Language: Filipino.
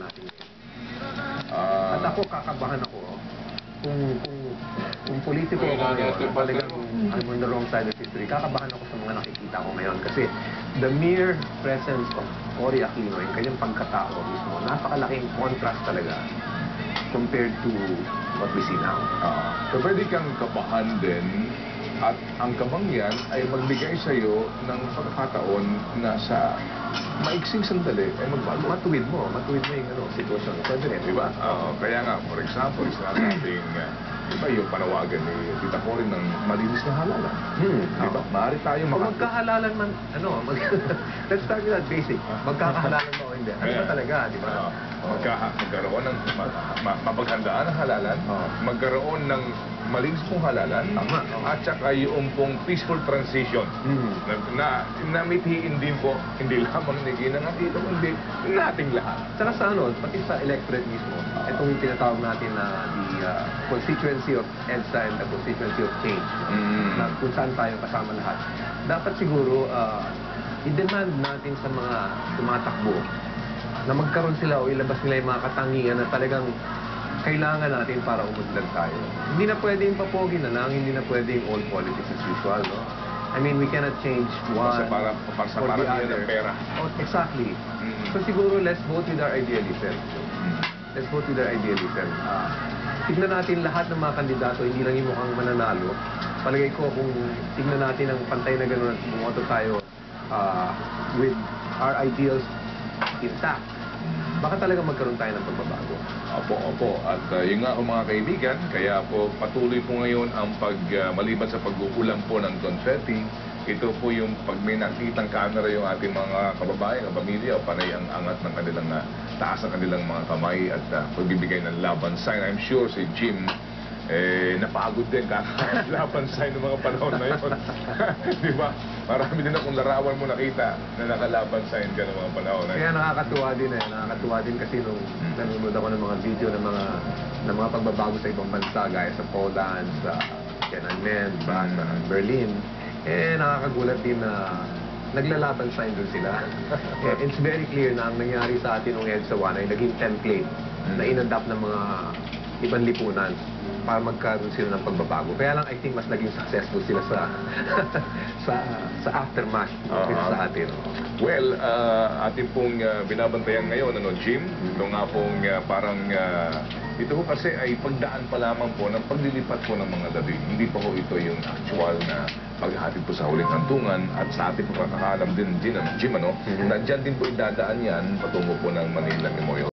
natin ngayon. At ako, kakabahan ako kung politiko ako ngayon, talagang I'm on the wrong side of history, kakabahan ako sa mga nakikita ko ngayon. Kasi the mere presence of Cory Aquino, yung kanyang pagkatao mismo, napakalaking contrast talaga compared to what we see now. So pwede kang kabahan din at ang kabang yan ay magbigay sa iyo ng pagkakataon na sa maiksing sandali ay magbago. Matuwid mo yung sitwasyon ng president, di ba? Kaya nga, for example, sinasabing, di ba yung panawagan ni Tita Cory ng malinis na halalan? Di ba? Maaari tayo magkahalalan man, let's start with that basic. Magkakahalalan ba o hindi? Ano ba talaga, di ba? Magkaroon ng mapaghandaan ng halalan, magkaroon ng malinis pong halalan, at saka yung pong peaceful transition na mithiin din po, hindi lamang ni Ginang Aquino, kundi nating lahat. Saka sa pati sa electorate mismo, itong tinatawag natin na the constituency of EDSA and the constituency of change, na kung saan tayo kasama lahat. Dapat siguro, i-demand natin sa mga tumatakbo na magkaroon sila o ilabas nila yung mga katangian na talagang kailangan natin para umunlad tayo. Hindi na pwedeng papogi na lang, hindi na pwedeng all politics as usual, no? I mean, we cannot change one para the other. Ng pera. Exactly. So siguro, let's vote with our idealism. Let's vote with our idealism. Tignan natin lahat ng mga kandidato, hindi lang yung mukhang mananalo. Palagay ko, kung tignan natin ang pantay na gano'n at bumoto tayo with our ideals intact, baka talaga magkaroon tayo ng pagbabago. Opo. At yun nga mga kaibigan, kaya po patuloy po ngayon ang maliban sa pag-uulan po ng confetti, ito po yung pag may nakitang camera yung ating mga kababayan, pamilya, o panay ang angat ng kanilang taas ng kanilang mga kamay at pagbibigay ng laban sign. I'm sure si Jim napagod din kakalaban sign ng mga panahon na yun. Di ba? Marami din akong larawan mo nakita na nakalaban sign ka ng mga panahon na yun. Kaya nakakatuwa din nakakatuwa din kasi nung nanonood ako ng mga video ng mga pagbabago sa ibang bansa gaya sa Poland, sa Tiananmen, sa Berlin, nakakagulat din na naglalaban sign doon sila. It's very clear na ang nangyari sa atin ng EDSA 1 ay naging template na in-adapt ng mga ibang lipunan para magkaroon sila ng pagbabago. Kaya lang, I think, mas naging successful sila sa aftermath sa atin. Well, atin pong binabantayan ngayon, Jim? Ito nga pong parang, ito po kasi ay pagdaan pa lamang po ng paglilipat po ng mga dating. Hindi pa po ito yung actual na paghahatid po sa huling hantungan at sa ating pagkakaalam din, Jim, na dyan din po idadaan yan patungo po ng Manila Memorial.